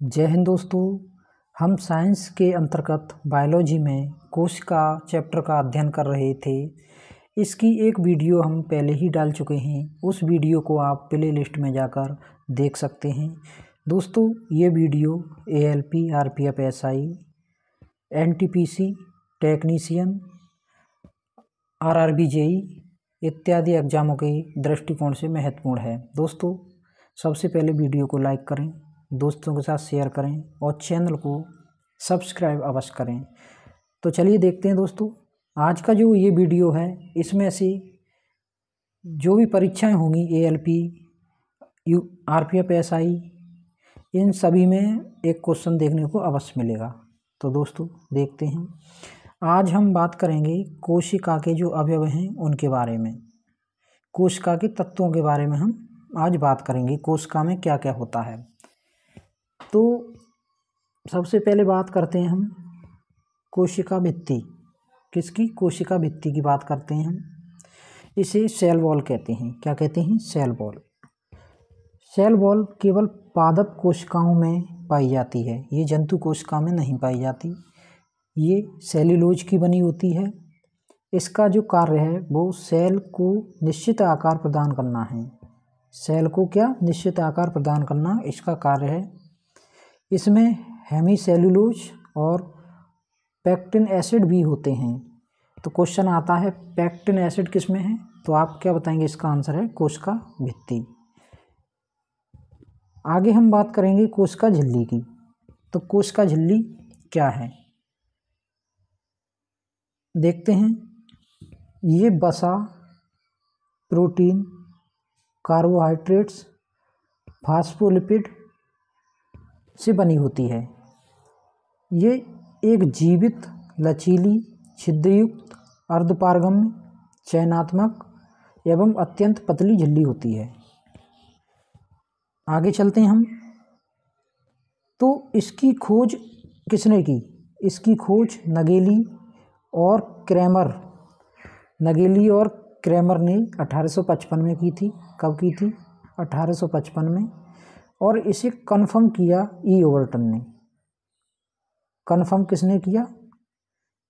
जय हिंद दोस्तों। हम साइंस के अंतर्गत बायोलॉजी में कोशिका चैप्टर का अध्ययन कर रहे थे। इसकी एक वीडियो हम पहले ही डाल चुके हैं। उस वीडियो को आप प्ले लिस्ट में जाकर देख सकते हैं। दोस्तों, ये video ALP, RPF, SI, NTPC, technician, RRB, JEE इत्यादि एग्जामों के दृष्टिकोण से महत्वपूर्ण है। दोस्तों, सबसे पहले वीडियो को लाइक करें, दोस्तों के साथ शेयर करें और चैनल को सब्सक्राइब अवश्य करें। तो चलिए देखते हैं दोस्तों, आज का जो ये वीडियो है इसमें से जो भी परीक्षाएं होंगी ALP, RPF, SI, इन सभी में एक क्वेश्चन देखने को अवश्य मिलेगा। तो दोस्तों देखते हैं। आज हम बात करेंगे कोशिका के जो अवयव हैं उनके बारे में, कोशिका के तत्वों के बारे में हम आज बात करेंगे। कोशिका में क्या क्या होता है। तो सबसे पहले बात करते हैं हम कोशिका भित्ति। किसकी? कोशिका भित्ति की बात करते हैं हम। इसे सेल वॉल कहते हैं। क्या कहते हैं? Cell wall. सेल वॉल केवल पादप कोशिकाओं में पाई जाती है, ये जंतु कोशिका में नहीं पाई जाती। ये सेल्यूलोज की बनी होती है। इसका जो कार्य है वो सेल को निश्चित आकार प्रदान करना है। सेल को क्या? निश्चित आकार प्रदान करना इसका कार्य है। इसमें हेमीसेल्यूलोज और पेक्टिन एसिड भी होते हैं। तो क्वेश्चन आता है पेक्टिन एसिड किस में है? तो आप क्या बताएंगे? इसका आंसर है कोशिका भित्ति। आगे हम बात करेंगे कोशिका झिल्ली की। तो कोशिका झिल्ली क्या है देखते हैं। ये वसा, प्रोटीन, कार्बोहाइड्रेट्स, फास्फोलिपिड से बनी होती है। ये एक जीवित, लचीली, छिद्रयुक्त, अर्धपारगम्य, चयनात्मक एवं अत्यंत पतली झिल्ली होती है। आगे चलते हैं हम। तो इसकी खोज किसने की? इसकी खोज नगेली और क्रेमर ने 1855 में की थी। कब की थी? 1855 में। और इसे कन्फर्म किया E. ओवरटन ने। कन्फर्म किसने किया?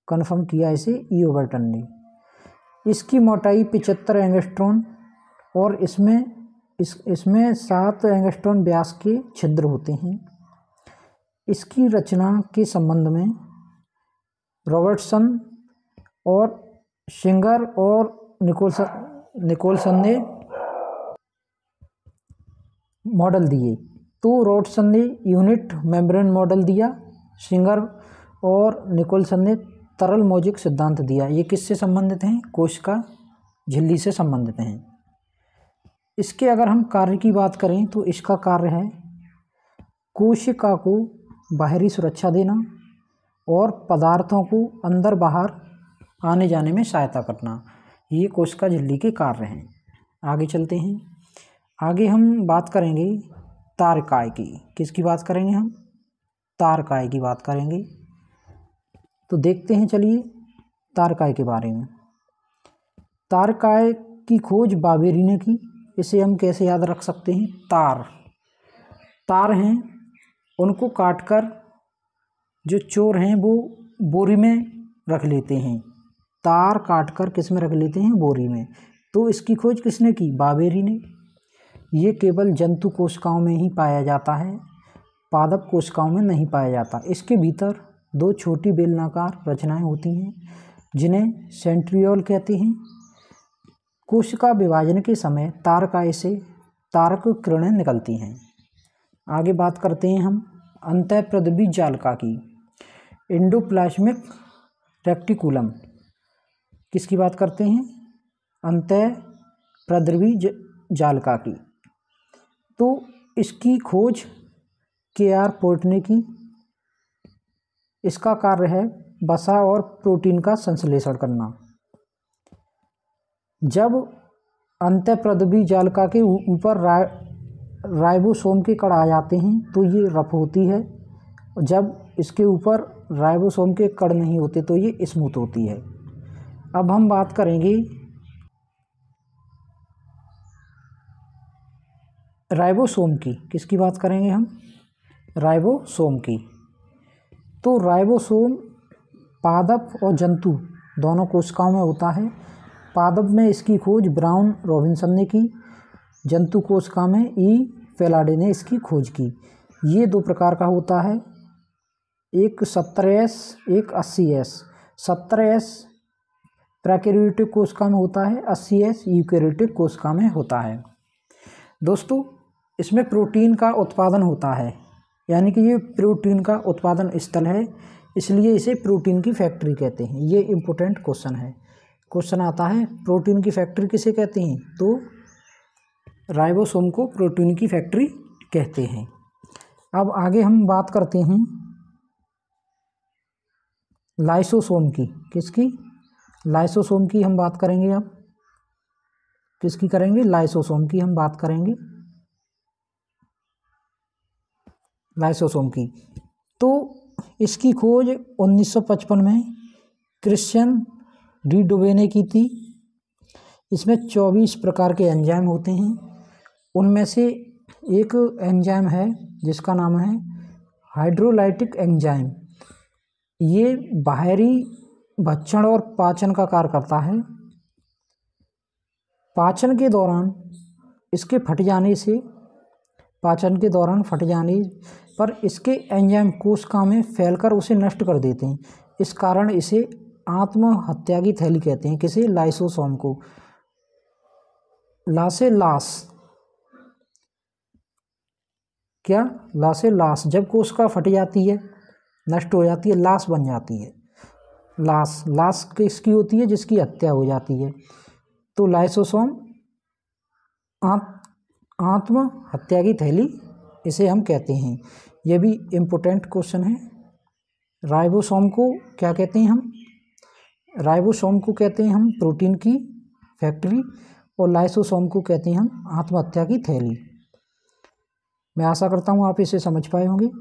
कन्फर्म किया इसे E. ओवरटन ने। इसकी मोटाई 75 एंगस्ट्रॉन और इसमें 7 एंगस्ट्रॉन व्यास के छिद्र होते हैं। इसकी रचना के संबंध में रॉबर्टसन और शिंगर और निकोलसन ने मॉडल दिए। तो रॉबर्टसन ने यूनिट मेम्ब्रेन मॉडल दिया, शिंगर और निकोलसन ने तरल मौजिक सिद्धांत दिया। ये किससे संबंधित हैं? कोशिका झिल्ली से संबंधित हैं। इसके अगर हम कार्य की बात करें तो इसका कार्य है कोशिका को बाहरी सुरक्षा देना और पदार्थों को अंदर बाहर आने जाने में सहायता करना। ये कोशिका झिल्ली के कार्य हैं। आगे चलते हैं। आगे हम बात करेंगे तारकाय की। किसकी बात करेंगे हम? तारकाय की बात करेंगे। तो देखते हैं चलिए तारकाय के बारे में। तारकाय की खोज बावेरी ने की। इसे हम कैसे याद रख सकते हैं? तार हैं, उनको काटकर जो चोर हैं वो बोरी में रख लेते हैं। तार काटकर किस में रख लेते हैं? बोरी में। तो इसकी खोज किसने की? बावेरी ने। ये केवल जंतु कोशिकाओं में ही पाया जाता है, पादप कोशिकाओं में नहीं पाया जाता। इसके भीतर 2 छोटी बेलनाकार रचनाएं होती हैं जिन्हें सेंट्रियोल कहते हैं। कोशिका विभाजन के समय तारकाय से तारक किरणें निकलती हैं। आगे बात करते हैं हम अंतःप्रद्रवी जालिका की। Endoplasmic reticulum. किसकी बात करते हैं? अंतःप्रद्रवी जालिका की। तो इसकी खोज K.R. पोर्ट ने की। इसका कार्य है वसा और प्रोटीन का संश्लेषण करना। जब अंतःप्रद्रवी जालिका के ऊपर राइबोसोम के कण आ जाते हैं तो ये रफ होती है। जब इसके ऊपर राइबोसोम के कण नहीं होते तो ये स्मूथ होती है। अब हम बात करेंगे राइबोसोम की। किसकी बात करेंगे हम? राइबोसोम की। तो राइबोसोम पादप और जंतु दोनों कोशिकाओं में होता है। पादप में इसकी खोज ब्राउन रॉबिन्सन ने की, जंतु कोशिका में ई फेलाडे ने इसकी खोज की। ये दो प्रकार का होता है, एक 70S एक 80S। 70S प्रोकैरियोटिक कोशिका में होता है, 80S यूकैरियोटिक कोशिका में होता है। दोस्तों इसमें प्रोटीन का उत्पादन होता है, यानी कि ये प्रोटीन का उत्पादन स्थल है, इसलिए इसे प्रोटीन की फैक्ट्री कहते हैं। ये इम्पोर्टेंट क्वेश्चन है। क्वेश्चन आता है प्रोटीन की फैक्ट्री किसे कहते हैं, तो राइबोसोम को प्रोटीन की फैक्ट्री कहते हैं। अब आगे हम बात करते हैं लाइसोसोम की। किसकी? लाइसोसोम की हम बात करेंगे। अब किसकी करेंगे? लाइसोसोम की हम बात करेंगे, लाइसोसोम की। तो इसकी खोज 1955 में क्रिश्चियन रीडोवे ने की थी। इसमें 24 प्रकार के एंजाइम होते हैं। उनमें से एक एंजाइम है जिसका नाम है हाइड्रोलाइटिक एंजाइम। ये बाहरी भक्षण और पाचन का कार्य करता है। पाचन के दौरान इसके फट जाने पर इसके एंजाइम कोशिका में फैलकर उसे नष्ट कर देते हैं। इस कारण इसे आत्महत्या की थैली कहते हैं। किसे? लाइसोसोम को। लासेलास, क्या? लासेलास, जब कोशिका फट जाती है, नष्ट हो जाती है, लाश बन जाती है। लाश किसकी होती है? जिसकी हत्या हो जाती है। तो लाइसोसोम आत्महत्या की थैली इसे हम कहते हैं। यह भी इम्पोर्टेंट क्वेश्चन है। राइबोसोम को क्या कहते हैं हम? राइबोसोम को कहते हैं हम प्रोटीन की फैक्ट्री, और लाइसोसोम को कहते हैं हम आत्महत्या की थैली। मैं आशा करता हूँ आप इसे समझ पाए होंगे।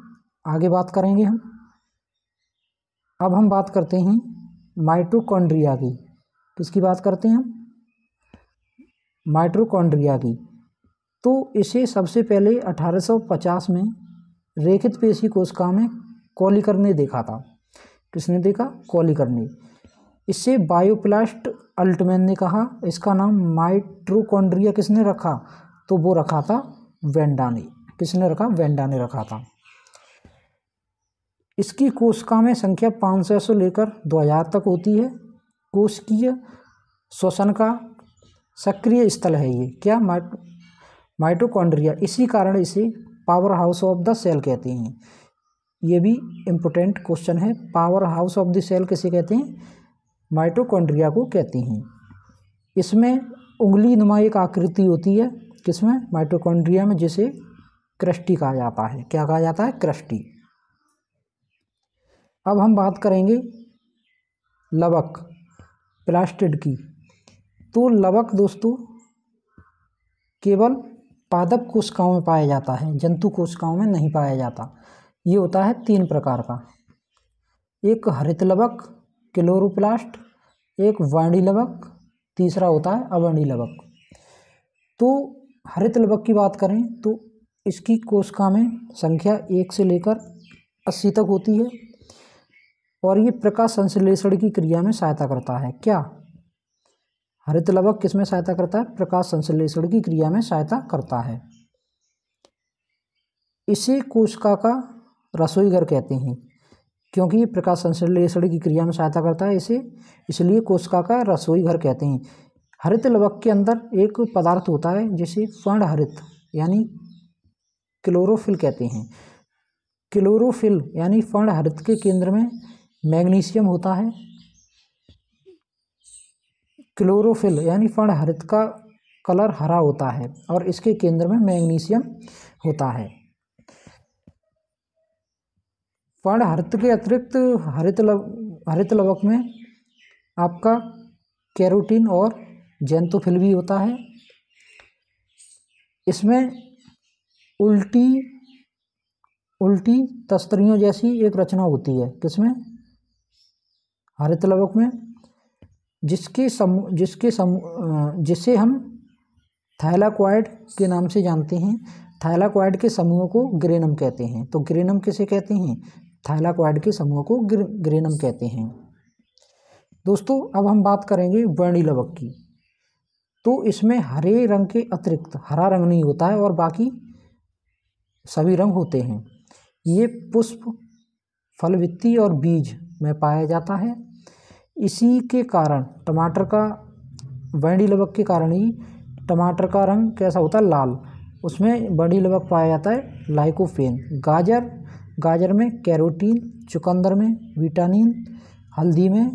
आगे बात करेंगे हम। अब हम बात करते हैं माइटोकॉन्ड्रिया की। किसकी बात करते हैं हम? माइटोकॉन्ड्रिया की। तो इसे सबसे पहले 1850 में रेखित पेशी कोशिका में कॉलिकर ने देखा था। किसने देखा? कॉलिकर ने। इससे बायोप्लास्ट अल्टमैन ने कहा इसका नाम माइटोकॉन्ड्रिया किसने रखा? तो वो रखा था वेंडा ने। किसने रखा? वेंडा ने रखा था। इसकी कोशिका में संख्या 500 से लेकर 2000 तक होती है। कोशिकीय श्वसन का सक्रिय स्थल है ये। क्या? माइटोकॉन्ड्रिया। इसी कारण इसे power house of the cell कहते हैं। ये भी इम्पोर्टेंट क्वेश्चन है। Power house of the cell किसे कहते हैं? माइटोकॉन्ड्रिया को कहते हैं। इसमें उंगली नुमा एक आकृति होती है। किसमें? माइटोकॉन्ड्रिया में, जिसे क्रस्टी कहा जाता है। क्या कहा जाता है? क्रस्टी। अब हम बात करेंगे लवक, प्लास्टिड की। तो लवक दोस्तों केवल पादप कोशिकाओं में पाया जाता है, जंतु कोशिकाओं में नहीं पाया जाता। ये होता है 3 प्रकार का। एक हरित लवक क्लोरोप्लास्ट, एक वर्णी लवक, तीसरा होता है अवर्णी लवक। तो हरित लवक की बात करें तो इसकी कोशिका में संख्या 1 से लेकर 80 तक होती है, और ये प्रकाश संश्लेषण की क्रिया में सहायता करता है। क्या? हरित लवक किस में सहायता करता है? प्रकाश संश्लेषण की क्रिया में सहायता करता है। इसे कोशिका का रसोई घर कहते हैं, क्योंकि ये प्रकाश संश्लेषण की क्रिया में सहायता करता है इसे, इसलिए कोशिका का रसोई घर कहते हैं। हरित लवक के अंदर एक पदार्थ होता है जिसे पर्णहरित यानी क्लोरोफिल कहते हैं। क्लोरोफिल यानी पर्णहरित के केंद्र में मैग्नीशियम होता है। क्लोरोफिल यानी पर्णहरित का कलर हरा होता है और इसके केंद्र में मैग्नीशियम होता है। पर्णहरित के अतिरिक्त हरित लवक में आपका कैरोटीन और ज़ैंथोफिल भी होता है। इसमें उल्टी तस्तरियों जैसी एक रचना होती है। किसमें? हरित लवक में, जिसे हम थाइलाकॉइड के नाम से जानते हैं। थाइलाकोइड के समूह को ग्रेनम कहते हैं। तो ग्रेनम किसे कहते हैं? थाइलाकोइड के समूह को ग्रेनम कहते हैं। दोस्तों अब हम बात करेंगे वर्णी लवक की। तो इसमें हरे रंग के अतिरिक्त हरा रंग नहीं होता है और बाकी सभी रंग होते हैं। ये पुष्प, फलवित्ती और बीज में पाया जाता है। इसी के कारण टमाटर का, वर्णी लवक के कारण ही टमाटर का रंग कैसा होता है? लाल। उसमें वर्णी लवक पाया जाता है लाइकोपेन। गाजर में कैरोटीन, चुकंदर में विटामिन, हल्दी में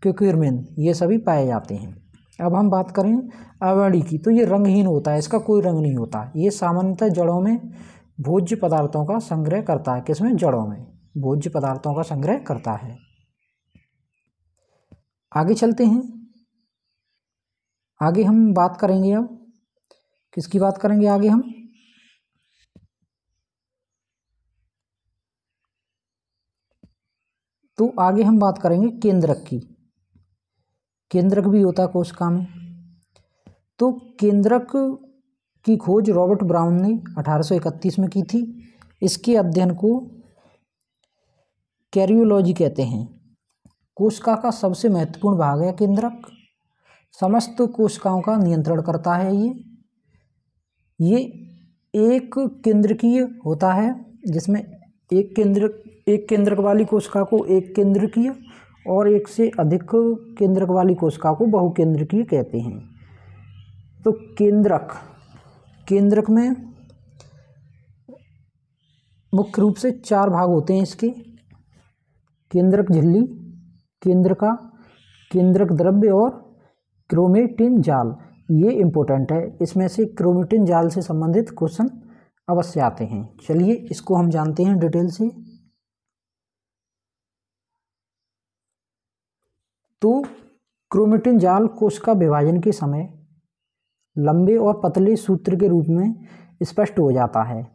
क्यूरक्यूमिन, ये सभी पाए जाते हैं। अब हम बात करें अवर्णी की, तो ये रंगहीन होता है, इसका कोई रंग नहीं होता। ये सामान्यतः जड़ों में भोज्य पदार्थों का संग्रह करता है। किसमें? जड़ों में भोज्य पदार्थों का संग्रह करता है। आगे चलते हैं। आगे हम बात करेंगे, अब किसकी बात करेंगे आगे हम? तो आगे हम बात करेंगे केंद्रक की। केंद्रक भी होता है कोशिका में। तो केंद्रक की खोज रॉबर्ट ब्राउन ने 1831 में की थी। इसके अध्ययन को कैरियोलॉजी कहते हैं। कोशिका का सबसे महत्वपूर्ण भाग है केंद्रक। समस्त कोशिकाओं का नियंत्रण करता है। ये एक केंद्रकीय होता है, जिसमें एक केंद्रक वाली कोशिका को एक केंद्रकीय और एक से अधिक केंद्रक वाली कोशिका को बहुकेंद्रकीय कहते हैं। तो केंद्रक में मुख्य रूप से 4 भाग होते हैं इसके: केंद्रक झिल्ली, केंद्रका, केंद्रक द्रव्य और क्रोमेटिन जाल। ये इम्पोर्टेंट है, इसमें से क्रोमेटिन जाल से संबंधित क्वेश्चन अवश्य आते हैं। चलिए इसको हम जानते हैं डिटेल से। तो क्रोमेटिन जाल कोशिका विभाजन के समय लंबे और पतले सूत्र के रूप में स्पष्ट हो जाता है।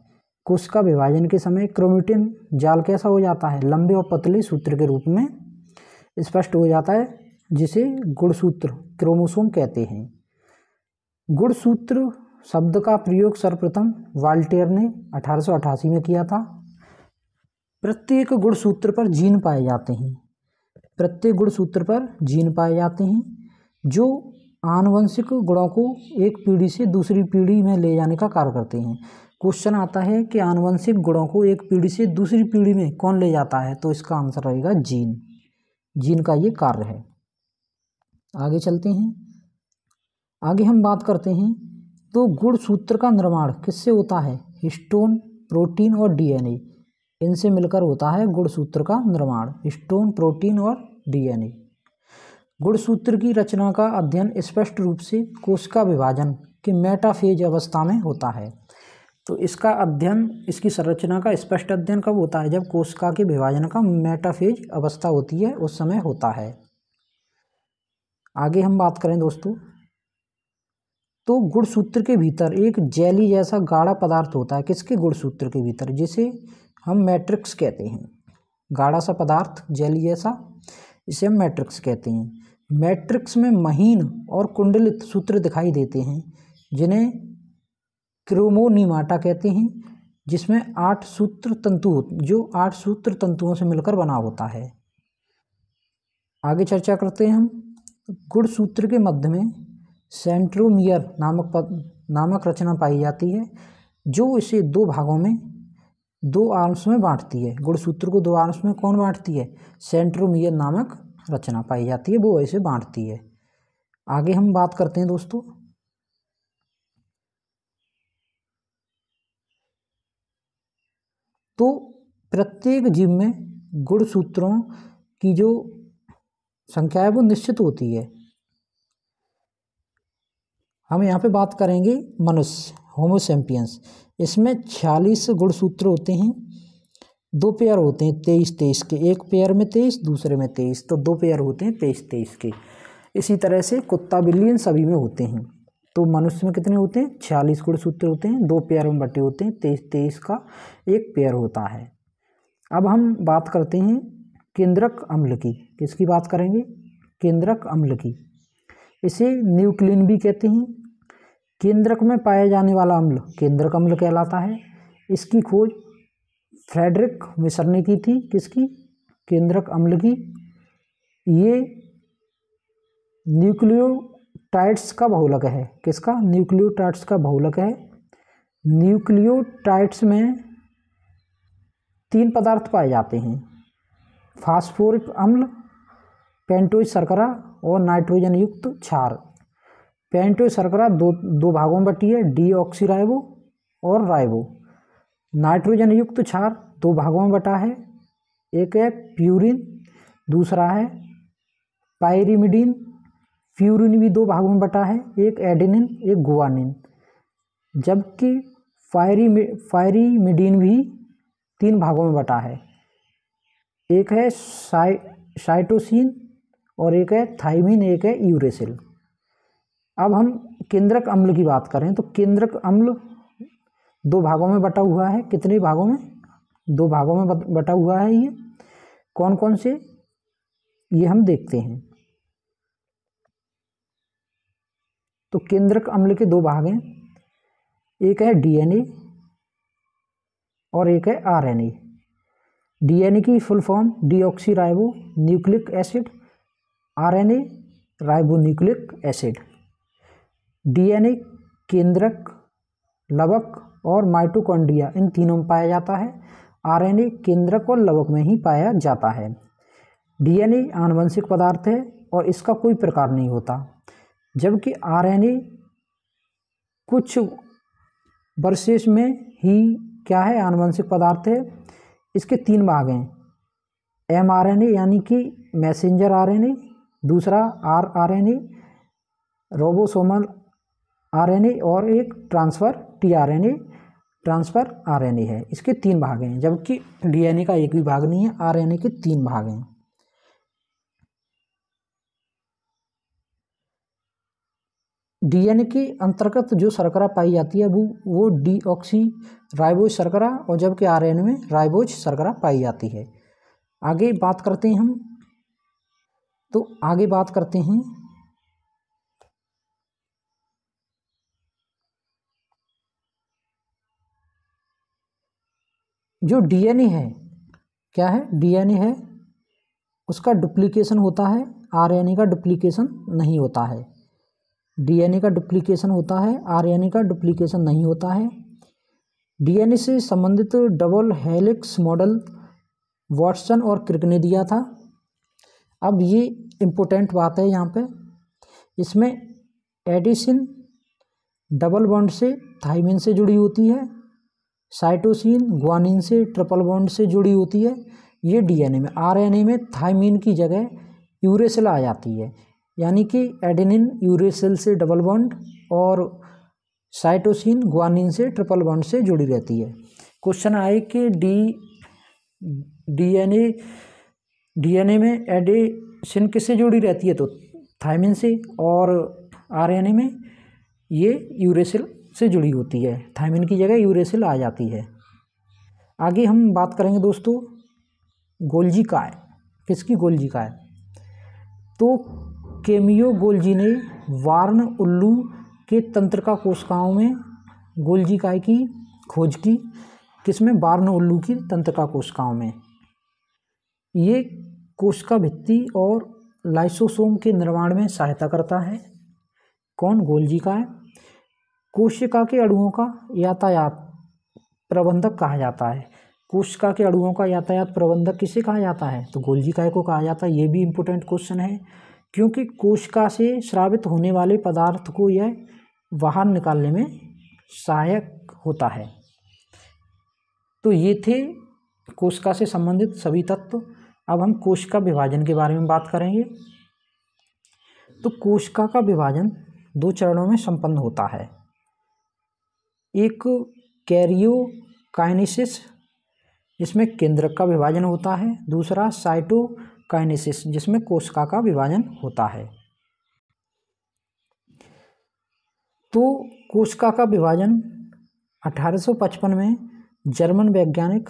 कोशिका विभाजन के समय क्रोमेटिन जाल कैसा हो जाता है? लंबे और पतले सूत्र के रूप में स्पष्ट हो जाता है, जिसे गुणसूत्र, क्रोमोसोम कहते हैं। गुणसूत्र शब्द का प्रयोग सर्वप्रथम वाल्टेयर ने 1888 में किया था। प्रत्येक गुणसूत्र पर जीन पाए जाते हैं। प्रत्येक गुणसूत्र पर जीन पाए जाते हैं जो आनुवंशिक गुणों को एक पीढ़ी से दूसरी पीढ़ी में ले जाने का कार्य करते हैं। क्वेश्चन आता है कि आनुवंशिक गुणों को एक पीढ़ी से दूसरी पीढ़ी में कौन ले जाता है? तो इसका आंसर रहेगा जीन। जीन का ये कार्य है। आगे चलते हैं। आगे हम बात करते हैं। तो गुणसूत्र का निर्माण किससे होता है? हिस्टोन, प्रोटीन और डीएनए, इनसे मिलकर होता है गुणसूत्र का निर्माण। हिस्टोन, प्रोटीन और डीएनए। गुणसूत्र की रचना का अध्ययन स्पष्ट रूप से कोशिका विभाजन के मेटाफेज अवस्था में होता है। तो इसका अध्ययन, इसकी संरचना का स्पष्ट अध्ययन कब होता है? जब कोशिका के विभाजन का मेटाफेज अवस्था होती है, उस समय होता है। आगे हम बात करें दोस्तों, तो गुणसूत्र के भीतर एक जेली जैसा गाढ़ा पदार्थ होता है। किसके? गुणसूत्र के भीतर, जिसे हम मैट्रिक्स कहते हैं। गाढ़ा सा पदार्थ, जेली जैसा, इसे हम मैट्रिक्स कहते हैं। मैट्रिक्स में महीन और कुंडलित सूत्र दिखाई देते हैं, जिन्हें क्रोमोनीमाटा कहते हैं, जिसमें 8 सूत्र तंतु, जो 8 सूत्र तंतुओं से मिलकर बना होता है। आगे चर्चा करते हैं हम। गुणसूत्र के मध्य में सेंट्रोमियर नामक रचना पाई जाती है, जो इसे 2 भागों में, 2 आर्म्स में बांटती है। गुणसूत्र को 2 आर्म्स में कौन बांटती है? सेंट्रोमियर नामक रचना पाई जाती है, वो ऐसे बांटती है। आगे हम बात करते हैं दोस्तों। तो प्रत्येक जीव में गुणसूत्रों की जो संख्या है वो निश्चित होती है। हम यहाँ पे बात करेंगे मनुष्य, होमो सैपियंस। इसमें 46 गुणसूत्र होते हैं। 2 पेयर होते हैं 23-23 के। एक पेयर में 23, दूसरे में 23, तो 2 पेयर होते हैं 23-23 के। इसी तरह से कुत्ता, बिल्ली, इन सभी में होते हैं। तो मनुष्य में कितने होते हैं? 46 गुणसूत्र होते हैं, 2 पेयर में बटे होते हैं, 23-23 का एक पेयर होता है। अब हम बात करते हैं केंद्रक अम्ल की। किसकी बात करेंगे? केंद्रक अम्ल की। इसे न्यूक्लिन भी कहते हैं। केंद्रक में पाया जाने वाला अम्ल केंद्रक अम्ल कहलाता है। इसकी खोज फ्रेडरिक मिशर ने की थी। किसकी? केंद्रक अम्ल की। ये न्यूक्लियोटाइड्स का बहुलक है। किसका? न्यूक्लियोटाइड्स का बहुलक है। न्यूक्लियोटाइड्स में 3 पदार्थ पाए जाते हैं, फास्फोरिक अम्ल, पेंटोज शर्करा और नाइट्रोजन युक्त क्षार। पेंटोज शर्करा दो भागों में बटी है, डीऑक्सीराइबो और राइबो। नाइट्रोजन युक्त क्षार 2 भागों में बटा है, एक है प्यूरिन, दूसरा है पायरिमिडीन। प्यूरिन भी 2 भागों में बटा है, एक एडेनिन एक गुआनिन। जबकि पायरिमिडीन भी 3 भागों में बटा है, एक है साइटोसिन और एक है थाइमिन, एक है यूरेसिल। अब हम केंद्रक अम्ल की बात करें तो केंद्रक अम्ल 2 भागों में बटा हुआ है। कितने भागों में? 2 भागों में बटा हुआ है। ये कौन कौन से, ये हम देखते हैं। तो केंद्रक अम्ल के 2 भाग हैं, एक है डीएनए और एक है आरएनए। डीएनए की full form deoxyribo nucleic acid, RNA ribo nucleic acid. DNA केंद्रक, लवक और माइटोकॉन्ड्रिया इन तीनों में पाया जाता है। आरएनए केंद्रक और लवक में ही पाया जाता है। डीएनए आनुवंशिक पदार्थ है और इसका कोई प्रकार नहीं होता, जबकि आरएनए कुछ वर्षेस में ही क्या है? आनुवंशिक पदार्थ है। इसके 3 भाग हैं, एमआरएनए यानी कि मैसेंजर आरएनए, दूसरा आरआरएनए रोबोसोमल आरएनए और एक ट्रांसफर टीआरएनए ट्रांसफर आरएनए है। इसके 3 भाग हैं, जबकि डीएनए का एक भी भाग नहीं है। आरएनए के 3 भाग हैं। डीएनए के अंतर्गत जो शर्करा पाई जाती है वो डीऑक्सीराइबोज शर्करा, और जबकि आरएनए में राइबोज शर्करा पाई जाती है। आगे बात करते हैं हम, तो आगे बात करते हैं जो डीएनए है। क्या है? डीएनए है, उसका डुप्लीकेशन होता है, आरएनए का डुप्लीकेशन नहीं होता है। डीएनए का डुप्लीकेशन होता है, आरएनए का डुप्लीकेशन नहीं होता है। डीएनए से संबंधित डबल हेलिक्स मॉडल वाटसन और क्रिक ने दिया था। अब ये इम्पोर्टेंट बात है यहाँ पे, इसमें एडिसिन डबल बॉन्ड से थाइमिन से जुड़ी होती है, साइटोसिन ग्वानिन से ट्रिपल बॉन्ड से जुड़ी होती है। ये डीएनए में, आरएनए में थाइमिन की जगह यूरेसिल आ जाती है, यानी कि एडेनिन यूरेसिल से डबल बॉन्ड और साइटोसिन ग्वानिन से ट्रिपल बॉन्ड से जुड़ी रहती है। क्वेश्चन आए कि डीएनए में एडिसिन किससे जुड़ी रहती है? तो थाइमिन से, और आरएनए में ये यूरेसिल से जुड़ी होती है, थाइमिन की जगह यूरेसिल आ जाती है। आगे हम बात करेंगे दोस्तों गोल्जी काय। किसकी? गोल्जी काय। तो केमियो गोल्जी ने वार्न उल्लू के तंत्रिका कोशिकाओं में गोल्जी काय की खोज की। किसमें? वार्न उल्लू की तंत्रिका कोशिकाओं में। ये कोशिका भित्ति और लाइसोसोम के निर्माण में सहायता करता है। कौन? गोल्जी काय। कोशिका के अणुओं का यातायात प्रबंधक कहा जाता है। कोशिका के अणुओं का यातायात प्रबंधक किसे कहा जाता है? तो गोल्जी काय को कहा जाता है। ये भी इम्पोर्टेंट क्वेश्चन है, क्योंकि कोशिका से स्रावित होने वाले पदार्थ को यह बाहर निकालने में सहायक होता है। तो ये थे कोशिका से संबंधित सभी तत्व। अब हम कोशिका विभाजन के बारे में बात करेंगे। तो कोशिका का विभाजन 2 चरणों में संपन्न होता है। एक कैरियोकाइनेसिस, जिसमें केंद्रक का विभाजन होता है। दूसरा साइटोकाइनेसिस, जिसमें कोशिका का विभाजन होता है। तो कोशिका का विभाजन 1855 में जर्मन वैज्ञानिक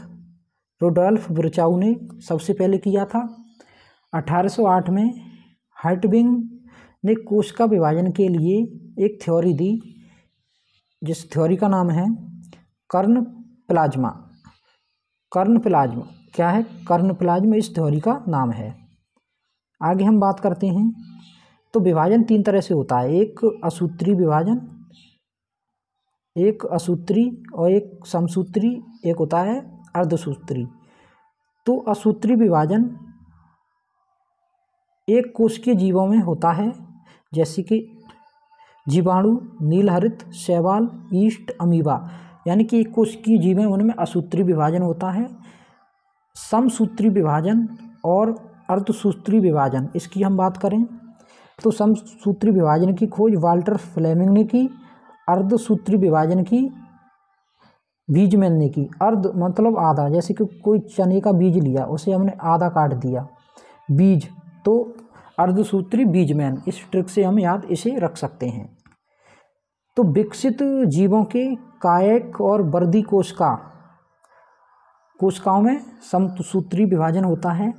रुडोल्फ विर्चाउ ने सबसे पहले किया था। 1808 में हर्टविग ने कोशिका विभाजन के लिए एक थ्योरी दी जिस थ्योरी का नाम है कर्ण प्लाज्मा। कर्ण प्लाज्मा क्या है? कर्ण प्लाज्मा इस थ्योरी का नाम है। आगे हम बात करते हैं तो विभाजन 3 तरह से होता है, एक असूत्री विभाजन, एक असूत्री और एक समसूत्री, एक होता है अर्धसूत्री। तो असूत्री विभाजन एक कोशिकीय जीवों में होता है, जैसे कि जीवाणु, नीलहरित, शैवाल, ईस्ट, अमीबा, यानी कि एक कोशिकीय जीव हैं उनमें असूत्री विभाजन होता है। समसूत्री विभाजन और अर्धसूत्री विभाजन, इसकी हम बात करें तो समसूत्री विभाजन की खोज वाल्टर फ्लेमिंग ने की, अर्धसूत्री विभाजन की बीजमैन ने की। अर्ध मतलब आधा, जैसे कि कोई चने का बीज लिया, उसे हमने आधा काट दिया बीज, तो अर्धसूत्री बीजमैन, इस ट्रिक से हम याद इसे रख सकते हैं। तो विकसित जीवों के कायक और वर्दी कोशिकाओं में समसूत्री विभाजन होता है।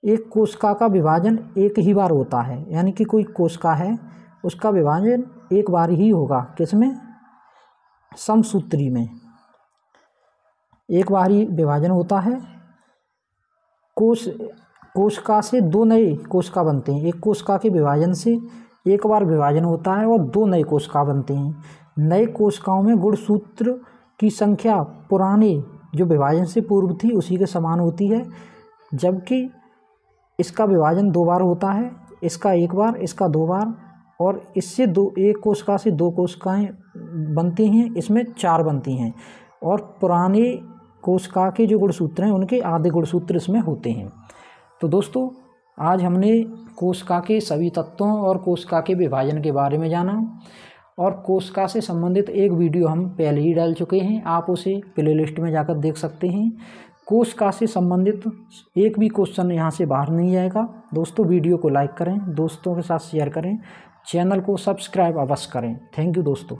एक कोशिका का विभाजन एक ही बार होता है, यानी कि कोई कोशिका है उसका विभाजन एक बार ही होगा, किसमें? समसूत्री में एक बार ही विभाजन होता है। कोशिका से 2 नए कोशिका बनते हैं। एक कोशिका के विभाजन से एक बार विभाजन होता है और 2 नए कोशिका बनते हैं। नए कोशिकाओं में गुणसूत्र की संख्या पुराने जो विभाजन से पूर्व थी उसी के समान होती है, जबकि इसका विभाजन 2 बार होता है, इसका 1 बार, इसका 2 बार, और इससे एक कोशिका से 2 कोशिकाएं बनती हैं, इसमें 4 बनती हैं, और पुराने कोशिका के जो गुणसूत्र हैं उनके आधे गुणसूत्र इसमें होते हैं। तो दोस्तों आज हमने कोशिका के सभी तत्वों और कोशिका के विभाजन के बारे में जाना, और कोशिका से संबंधित एक वीडियो हम पहले ही डाल चुके हैं, आप उसे प्लेलिस्ट में जाकर देख सकते हैं। कोशिका से संबंधित एक भी क्वेश्चन यहाँ से बाहर नहीं आएगा। दोस्तों वीडियो को लाइक करें, दोस्तों के साथ शेयर करें, चैनल को सब्सक्राइब अवश्य करें। थैंक यू दोस्तों।